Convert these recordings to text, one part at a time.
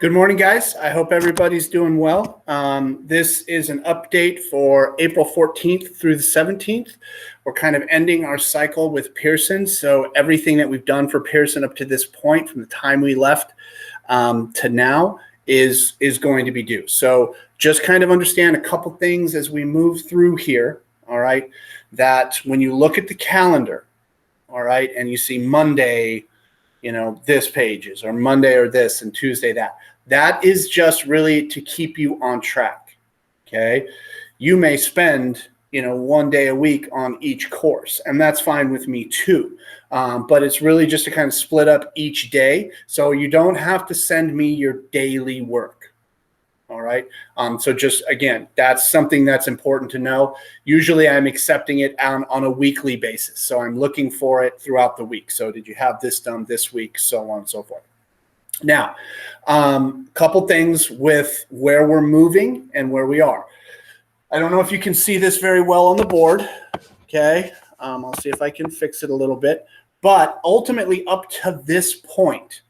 Good morning, guys. I hope everybody's doing well. This is an update for April 14th through the 17th. We're kind of ending our cycle with Pearson. So everything that we've done for Pearson up to this point, from the time we left to now, is going to be due. So just kind of understand a couple things as we move through here, all right, that when you look at the calendar, all right, and you see Monday, this pages, or Monday or this, and Tuesday that. That is just really to keep you on track, okay? You may spend, one day a week on each course, and that's fine with me too. But it's really just to kind of split up each day, so you don't have to send me your daily work, all right? So just, again, that's something that's important to know. Usually I'm accepting it on a weekly basis, so I'm looking for it throughout the week. So did you have this done this week, so on and so forth. Now, couple things with where we're moving and where we are. I don't know if you can see this very well on the board, okay? I'll see if I can fix it a little bit. But ultimately, up to this point,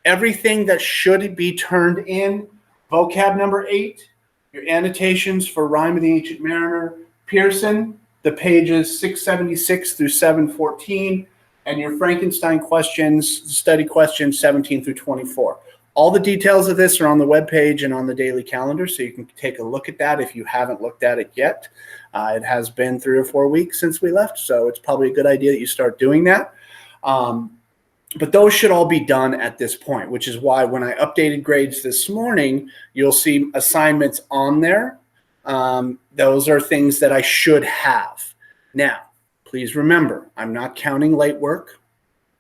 everything that should be turned in, vocab number 8, your annotations for Rime of the Ancient Mariner, Pearson, the pages 676 through 714, and your Frankenstein questions, study questions 17 through 24. All the details of this are on the webpage and on the daily calendar, so you can take a look at that if you haven't looked at it yet. It has been 3 or 4 weeks since we left, so it's probably a good idea that you start doing that. But those should all be done at this point, which is why when I updated grades this morning, you'll see assignments on there. Those are things that I should have. Now, please remember, I'm not counting late work,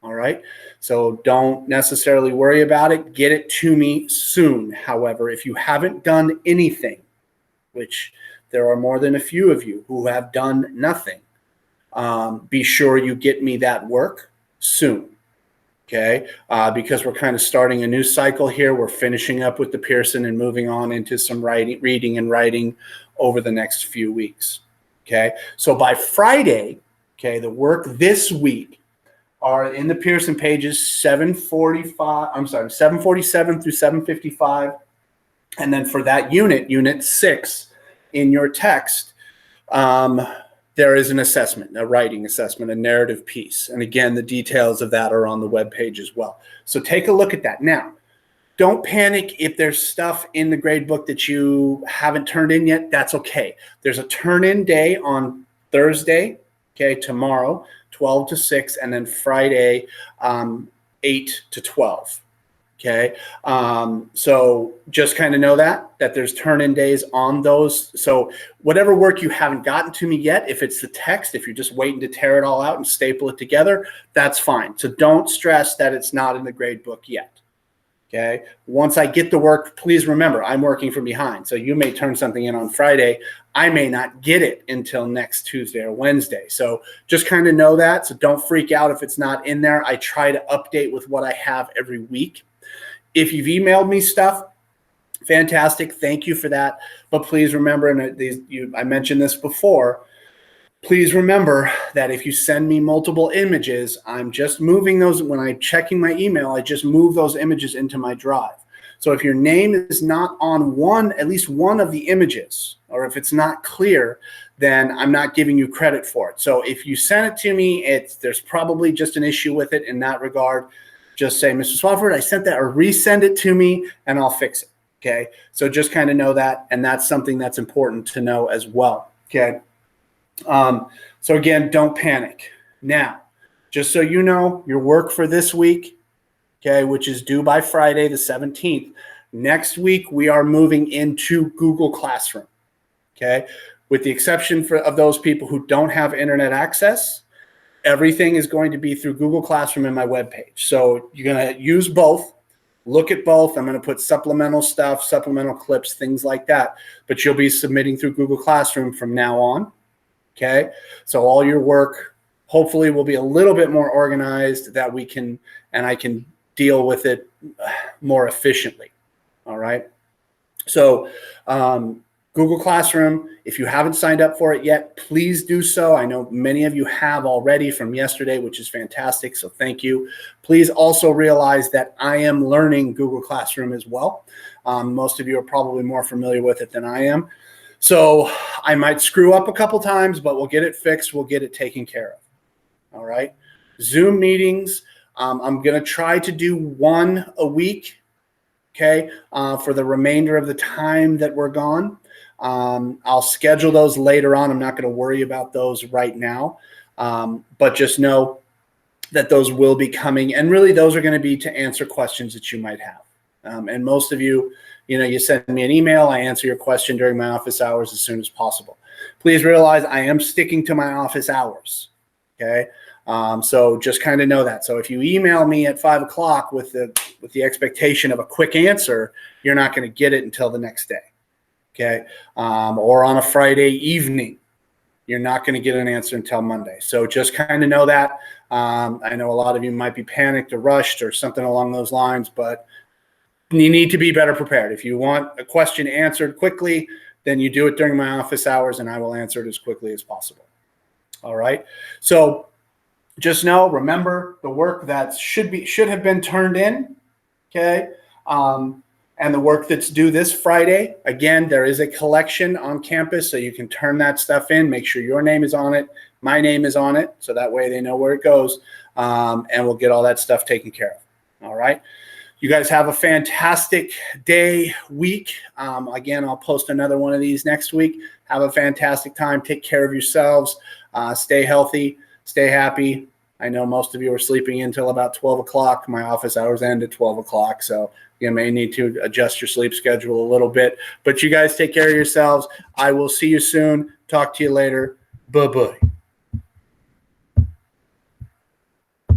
all right? So don't necessarily worry about it. Get it to me soon. However, if you haven't done anything, which there are more than a few of you who have done nothing, be sure you get me that work soon, okay? Because we're kind of starting a new cycle here. We're finishing up with the Pearson and moving on into some reading and writing over the next few weeks, okay? So by Friday, okay, the work this week are in the Pearson pages 747 through 755. And then for that unit 6 in your text, there is an assessment, a writing assessment, a narrative piece. And again, the details of that are on the webpage as well. So take a look at that. Now, don't panic if there's stuff in the grade book that you haven't turned in yet. That's okay. There's a turn-in day on Thursday, okay, tomorrow, 12 to 6, and then Friday, 8 to 12, okay? So just kind of know that there's turn-in days on those. So whatever work you haven't gotten to me yet, if it's the text, if you're just waiting to tear it all out and staple it together, that's fine. So don't stress that it's not in the grade book yet. Okay. Once I get the work, please remember, I'm working from behind. So you may turn something in on Friday. I may not get it until next Tuesday or Wednesday. So just kind of know that. So don't freak out if it's not in there. I try to update with what I have every week. If you've emailed me stuff, fantastic. Thank you for that. But please remember, and I mentioned this before, please remember that if you send me multiple images, I'm just moving those. When I'm checking my email, I just move those images into my drive. So if your name is not on at least one of the images, or if it's not clear, then I'm not giving you credit for it. So if you send it to me, there's probably just an issue with it in that regard. Just say, Mr. Swafford, I sent that, or resend it to me, and I'll fix it, okay? So just kind of know that, and that's something that's important to know as well, okay? So again, don't panic. Now, just so you know, your work for this week, okay, which is due by Friday the 17th, next week we are moving into Google Classroom, okay? With the exception of those people who don't have internet access, everything is going to be through Google Classroom in my webpage. So you're going to use both. Look at both. I'm going to put supplemental stuff, supplemental clips, things like that. But you'll be submitting through Google Classroom from now on. Okay, so all your work hopefully will be a little bit more organized that I can deal with it more efficiently. All right. So Google Classroom, if you haven't signed up for it yet, please do so. I know many of you have already from yesterday, which is fantastic, so thank you. Please also realize that I am learning Google Classroom as well. Most of you are probably more familiar with it than I am. So I might screw up a couple times, but we'll get it fixed. We'll get it taken care of. All right. Zoom meetings. I'm going to try to do one a week, okay, for the remainder of the time that we're gone. I'll schedule those later on. I'm not going to worry about those right now, but just know that those will be coming. And really, those are going to be to answer questions that you might have. And most of you, you send me an email, I answer your question during my office hours as soon as possible. Please realize I am sticking to my office hours, okay? So just kind of know that. So if you email me at 5 o'clock with the expectation of a quick answer, you're not going to get it until the next day, okay? Or on a Friday evening, you're not going to get an answer until Monday. So just kind of know that. I know a lot of you might be panicked or rushed or something along those lines, but you need to be better prepared. If you want a question answered quickly, then you do it during my office hours and I will answer it as quickly as possible. All right. So just remember the work that should have been turned in. Okay. And the work that's due this Friday. Again, there is a collection on campus, so you can turn that stuff in. Make sure your name is on it. My name is on it. So that way they know where it goes. And we'll get all that stuff taken care of. All right. You guys have a fantastic day, week. Again, I'll post another one of these next week. Have a fantastic time. Take care of yourselves. Stay healthy. Stay happy. I know most of you are sleeping until about 12 o'clock. My office hours end at 12 o'clock, so you may need to adjust your sleep schedule a little bit. But you guys take care of yourselves. I will see you soon. Talk to you later. Bye-bye.